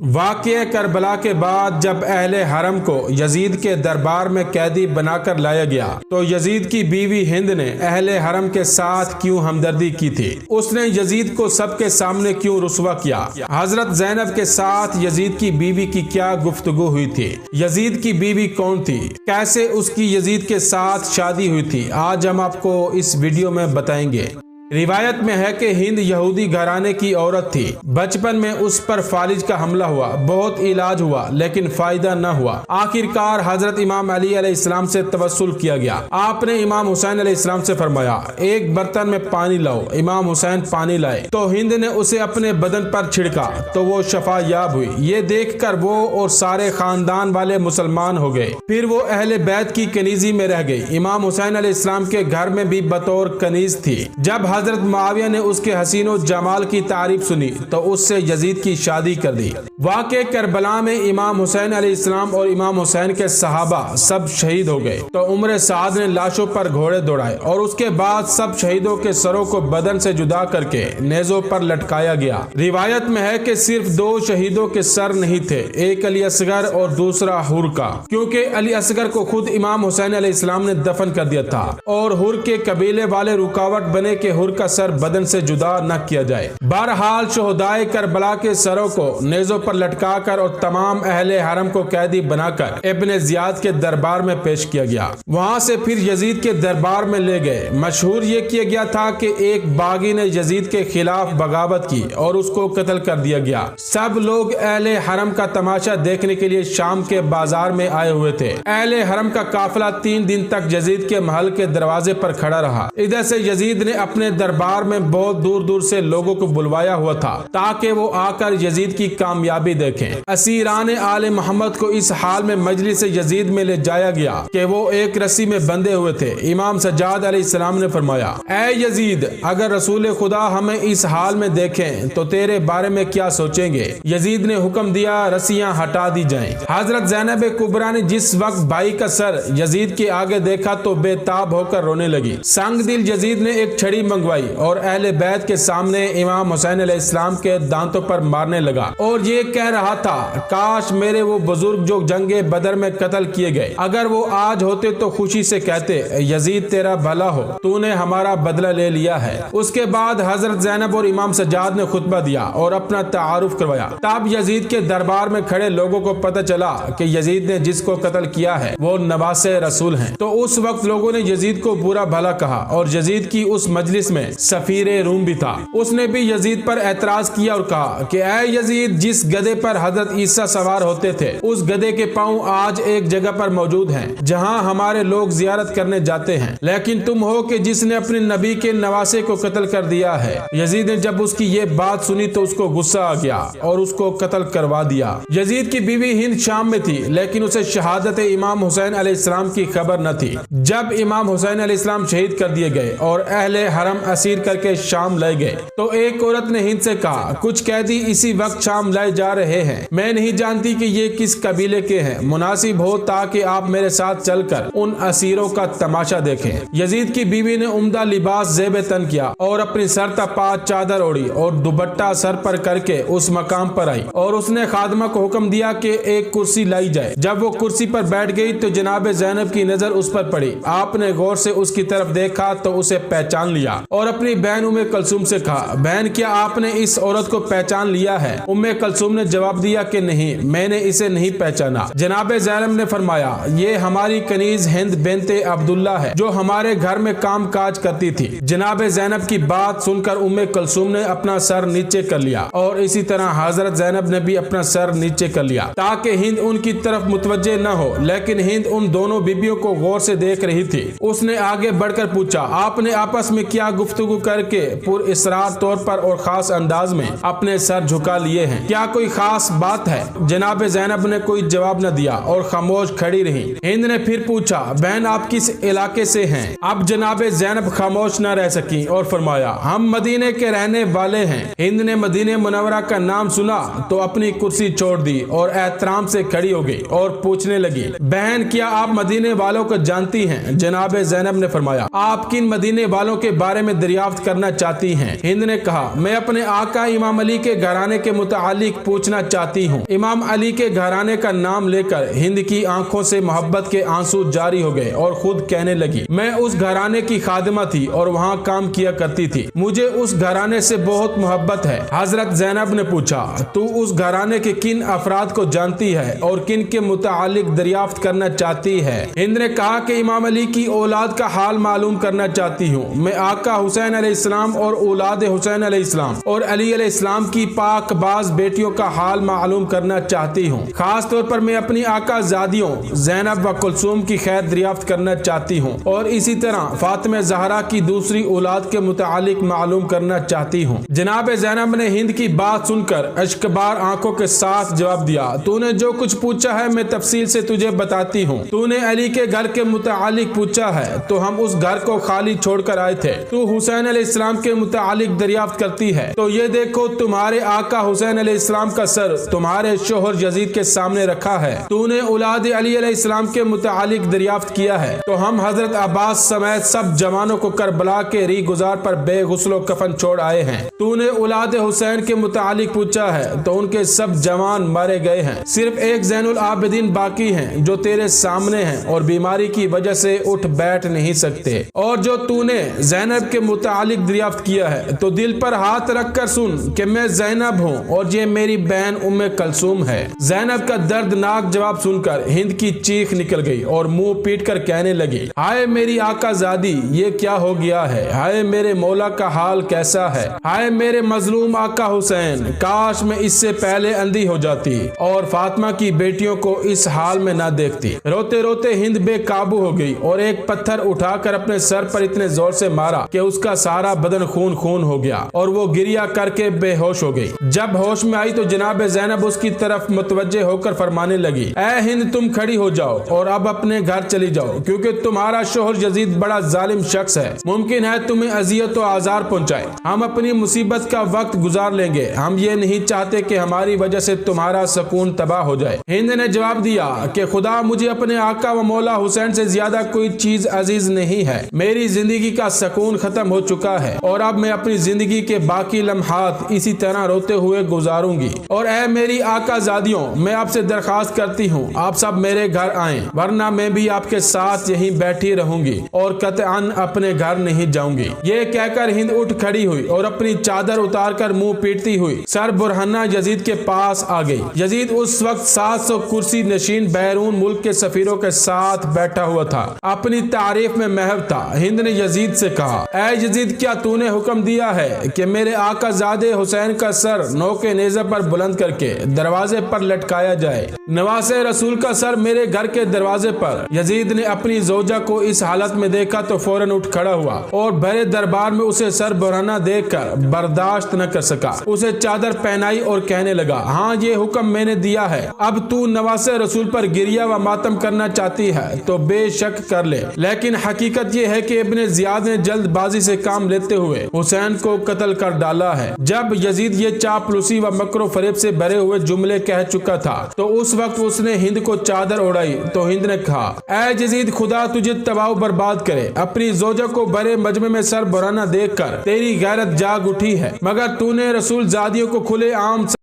वाक़या करबला के बाद जब अहले हरम को यजीद के दरबार में कैदी बनाकर लाया गया तो यजीद की बीवी हिंद ने अहले हरम के साथ क्यों हमदर्दी की थी? उसने यजीद को सबके सामने क्यों रुस्वा किया? हजरत ज़ैनब के साथ यजीद की बीवी की क्या गुफ्तगू हुई थी? यजीद की बीवी कौन थी? कैसे उसकी यजीद के साथ शादी हुई थी? आज हम आपको इस वीडियो में बताएंगे। रिवायत में है कि हिंद यहूदी घराने की औरत थी। बचपन में उस पर फालिज का हमला हुआ, बहुत इलाज हुआ लेकिन फायदा न हुआ। आखिरकार हजरत इमाम अली अलैहिस्सलाम से तवस्सुल किया गया। आपने इमाम हुसैन अलैहिस्सलाम से फरमाया, एक बर्तन में पानी लाओ। इमाम हुसैन पानी लाए तो हिंद ने उसे अपने बदन पर छिड़का तो वो शफा याब हुई। ये देखकर वो और सारे खानदान वाले मुसलमान हो गए। फिर वो अहले बैत की कनीजी में रह गई। इमाम हुसैन अलैहिस्सलाम के घर में भी बतौर कनीज थी। जब हजरत मुआविया ने उसके हसीनो जमाल की तारीफ सुनी तो उससे यजीद की शादी कर दी। वाक़े करबला में इमाम हुसैन अलैहिस्सलाम और इमाम हुसैन के सहाबा सब शहीद हो गए तो उमर साद ने लाशों पर घोड़े दौड़ाए और उसके बाद सब शहीदों के सरों को बदन से जुदा करके नेज़ों पर लटकाया गया। रिवायत में है कि सिर्फ दो शहीदों के सर नहीं थे, एक अली असगर और दूसरा हुर का, क्योंकि अली असगर को खुद इमाम हुसैन अलैहिस्सलाम ने दफन कर दिया था और हुर के कबीले वाले रुकावट बने के हुर का सर बदन से जुदा न किया जाए। बहरहाल शोहदाए करबला के सरों को नेज़ों पर लटकाकर और तमाम अहले हरम को कैदी बनाकर इब्ने जियाद के दरबार में पेश किया गया। वहां से फिर यजीद के दरबार में ले गए। मशहूर ये किया गया था कि एक बागी ने यजीद के खिलाफ बगावत की और उसको कत्ल कर दिया गया। सब लोग अहले हरम का तमाशा देखने के लिए शाम के बाजार में आए हुए थे। अहले हरम का काफिला 3 दिन तक यजीद के महल के दरवाजे पर खड़ा रहा। इधर से यजीद ने अपने दरबार में बहुत दूर दूर से लोगों को बुलवाया हुआ था ताकि वो आकर यजीद की कामयाबी देखें। असीरान आले मोहम्मद को इस हाल में मजलिस यजीद में ले जाया गया कि वो एक रस्सी में बंधे हुए थे। इमाम सज्जाद अलैहिस्सलाम ने फरमाया, ऐ यजीद, अगर रसूल खुदा हमें इस हाल में देखें तो तेरे बारे में क्या सोचेंगे? यजीद ने हुक्म दिया, रस्सियां हटा दी जाएं। हजरत ज़ैनब कुबरा ने जिस वक्त भाई का सर यजीद के आगे देखा तो बेताब होकर रोने लगी। संग दिल यजीद ने एक छड़ी मंगवाई और अहले बैत के सामने इमाम हुसैन अलैहिस्सलाम के दांतों पर मारने लगा और ये कह रहा था, काश मेरे वो बुजुर्ग जो जंगे बदर में कत्ल किए गए, अगर वो आज होते तो खुशी से कहते, यजीद तेरा भला हो, तूने हमारा बदला ले लिया है। उसके बाद हजरत ज़ैनब और इमाम सज्जाद ने खुतबा दिया और अपना तारुफ करवाया। तब यजीद के दरबार में खड़े लोगों को पता चला कि यजीद ने जिसको कत्ल किया है वो नवासे रसूल हैं। तो उस वक्त लोगों ने यजीद को बुरा भला कहा और यजीद की उस मजलिस में सफीर रूम भी था। उसने भी यजीद पर एतराज किया और कहा कि ऐ यजीद, जिस गधे पर हजरत ईसा सवार होते थे उस गधे के पांव आज एक जगह पर मौजूद हैं जहां हमारे लोग जियारत करने जाते हैं, लेकिन तुम हो कि जिसने अपने नबी के नवासे को कत्ल कर दिया है। यजीद ने जब उसकी ये बात सुनी तो उसको गुस्सा आ गया और उसको कत्ल करवा दिया। यजीद की बीवी हिंद शाम में थी लेकिन उसे शहादत इमाम हुसैन अलैहिस्सलाम की खबर न थी। जब इमाम हुसैन अलैहिस्सलाम शहीद कर दिए गए और अहले हरम असीर करके शाम लाए गए तो एक औरत ने हिंद से कहा, कुछ कैदी इसी वक्त शाम लाए जा रहे हैं, मैं नहीं जानती कि ये किस कबीले के हैं। मुनासिब हो ताकि आप मेरे साथ चलकर उन असीरों का तमाशा देखें। यजीद की बीवी ने उम्दा लिबास ज़ेब तन किया और अपनी सर तपा चादर ओढ़ी और दुपट्टा सर पर करके उस मकाम पर आई और उसने खादमा को हुक्म दिया कि एक कुर्सी लाई जाए। जब वो कुर्सी पर बैठ गई तो जनाब ज़ैनब की नजर उस पर पड़ी। आपने गौर से उसकी तरफ देखा तो उसे पहचान लिया और अपनी बहन उम्मे कलसूम से कहा, बहन क्या आपने इस औरत को पहचान लिया है? उम्मे कलसूम ने जवाब दिया कि नहीं, मैंने इसे नहीं पहचाना। जनाब ज़ैनब ने फरमाया, ये हमारी कनीज हिंद बिनते अब्दुल्ला है जो हमारे घर में काम काज करती थी। जनाब ज़ैनब की बात सुनकर उम्मे कलसूम ने अपना सर नीचे कर लिया और इसी तरह हजरत ज़ैनब ने भी अपना सर नीचे कर लिया ताकि हिंद उनकी तरफ मुतवज्जे न हो, लेकिन हिंद उन दोनों बीबियों को गौर से देख रही थी। उसने आगे बढ़कर पूछा, आपने आपस में क्या गुफ्तगू करके पुरअसरार तौर पर और खास अंदाज में अपने सर झुका लिए हैं? क्या कोई खास बात है? जनाब ज़ैनब ने कोई जवाब न दिया और खामोश खड़ी रही। हिंद ने फिर पूछा, बहन आप किस इलाके से हैं? अब जनाब ज़ैनब खामोश न रह सकी और फरमाया, हम मदीने के रहने वाले हैं। हिंद ने मदीने मुनव्वरा का नाम सुना तो अपनी कुर्सी छोड़ दी और एहतराम से खड़ी हो गई और पूछने लगी, बहन क्या आप मदीने वालों को जानती हैं? जनाब ज़ैनब ने फरमाया, आप किन मदीने वालों के बारे में में दरियाफ्त करना चाहती हैं। हिंद ने कहा, मैं अपने आका इमाम अली के घराने के मुतालिक पूछना चाहती हूँ। इमाम अली के घराने का नाम लेकर हिंद की आंखों से मोहब्बत के आंसू जारी हो गए और खुद कहने लगी, मैं उस घराने की खादिमा थी और वहाँ काम किया करती थी। मुझे उस घराने से बहुत मोहब्बत है। हजरत ज़ैनब ने पूछा, तू उस घराने के किन अफराद को जानती है और किन के मुतालिक दरियाफ्त करना चाहती है? हिंद ने कहा कि इमाम अली की औलाद का हाल मालूम करना चाहती हूँ। मैं आका हुसैन अलैहिस्सलाम और औलाद हुसैन अलैहिस्सलाम और अली अलैहिस्सलाम की पाकबाज बेटियों का हाल मालूम करना चाहती हूँ। खास तौर पर मैं अपनी आका ज़ादियों ज़ैनब व कुलसूम की खैर दरियाफ्त करना चाहती हूँ और इसी तरह फातिमा ज़हरा की दूसरी औलाद के मुतालिक मालूम करना चाहती हूँ। जनाब ज़ैनब ने हिंद की बात सुनकर अश्कबार आंखों के साथ जवाब दिया, तूने जो कुछ पूछा है मैं तफसील से तुझे बताती हूँ। तूने अली के घर के मुतालिक पूछा है तो हम उस घर को खाली छोड़कर आए थे। तू हुसैन अलैहिस्सलाम के मुतालिक दरियाफ्त करती है तो ये देखो, तुम्हारे आका हुसैन अलैहिस्सलाम का सर तुम्हारे शोहर यजीद के सामने रखा है। तूने औलाद अली अलैहिस्सलाम के मुतालिक दरियाफ्त किया है तो हम हजरत अब्बास समेत सब जवानों को करबला के री गुजार पर बेगुस्लो कफन छोड़ आए हैं। तूने औलाद हुसैन के मुतालिक पूछा है तो उनके सब जवान मारे गए हैं। सिर्फ एक ज़ैनुल आबिदीन बाकी हैं जो तेरे सामने हैं और बीमारी की वजह से उठ बैठ नहीं सकते। और जो तूने ज़ैनब के मुतालिक दरियाफ्त किया है तो दिल पर हाथ रखकर सुन कि मैं ज़ैनब हूँ और ये मेरी बहन उम्मे कलसूम है। ज़ैनब का दर्दनाक जवाब सुनकर हिंद की चीख निकल गई और मुंह पीट कर कहने लगी, हाय मेरी आका ज़ादी, ये क्या हो गया है? हाय मेरे मौला का हाल कैसा है? हाय मेरे मजलूम आका हुसैन, काश मैं इससे पहले अंधी हो जाती और फातिमा की बेटियों को इस हाल में ना देखती। रोते रोते हिंद बेकाबू हो गई और एक पत्थर उठाकर अपने सर पर इतने जोर से मारा कि उसका सारा बदन खून खून हो गया और वो गिरिया करके बेहोश हो गई। जब होश में आई तो जनाब ज़ैनब उसकी तरफ मुतवज्जे होकर फरमाने लगी, ऐ हिंद, तुम खड़ी हो जाओ और अब अपने घर चली जाओ क्योंकि तुम्हारा शोहर यजीद बड़ा जालिम शख्स है। मुमकिन है तुम्हें अजियत और आजार पहुंचाए। हम अपनी मुसीबत का वक्त गुजार लेंगे। हम ये नहीं चाहते कि हमारी वजह से तुम्हारा सुकून तबाह हो जाए। हिंद ने जवाब दिया कि खुदा, मुझे अपने आका व मौला हुसैन से ज्यादा कोई चीज अजीज नहीं है। मेरी जिंदगी का सुकून खत्म हो चुका है और अब मैं अपनी जिंदगी के बाकी लम्हात इसी तरह रोते हुए गुजारूंगी। और ऐ मेरी आका ज़ादियों, मैं आपसे दरखास्त करती हूँ आप सब मेरे घर आएं, वरना मैं भी आपके साथ यहीं बैठी रहूंगी और कतअन अपने घर नहीं जाऊंगी। ये कहकर हिंद उठ खड़ी हुई और अपनी चादर उतारकर मुंह पीटती हुई सर बुरहाना यजीद के पास आ गई। यजीद उस वक्त 700 कुर्सी नशीन बैरून मुल्क के सफीरों के साथ बैठा हुआ था, अपनी तारीफ में महव था। हिंद ने यजीद से कहा, ऐ यजीद, क्या तूने हुक्म दिया है कि मेरे आका ज़ादे हुसैन का सर नौके नेज़े पर बुलंद करके दरवाजे पर लटकाया जाए? नवासे रसूल का सर मेरे घर के दरवाजे पर। यजीद ने अपनी जोजा को इस हालत में देखा तो फौरन उठ खड़ा हुआ और भरे दरबार में उसे सर बुरहाना देखकर बर्दाश्त न कर सका। उसे चादर पहनाई और कहने लगा, हाँ, ये हुक्म मैंने दिया है। अब तू नवासे रसूल पर गिरिया व मातम करना चाहती है तो बेशक कर ले, लेकिन हकीकत ये है कि इब्ने ज़ियाद ने जल्दबाजी से काम लेते हुए हुसैन को कत्ल कर डाला है। जब यजीद ये चापलूसी व मकरो फरेब से भरे हुए जुमले कह चुका था तो उस वक्त उसने हिंद को चादर ओढ़ाई तो हिंद ने कहा, ऐ यजीद, खुदा तुझे तबाह बर्बाद करे। अपनी जोजा को बड़े मजमे में सर बुरहाना देखकर तेरी गैरत जाग उठी है, मगर तूने रसूल ज़ादियों को खुले आम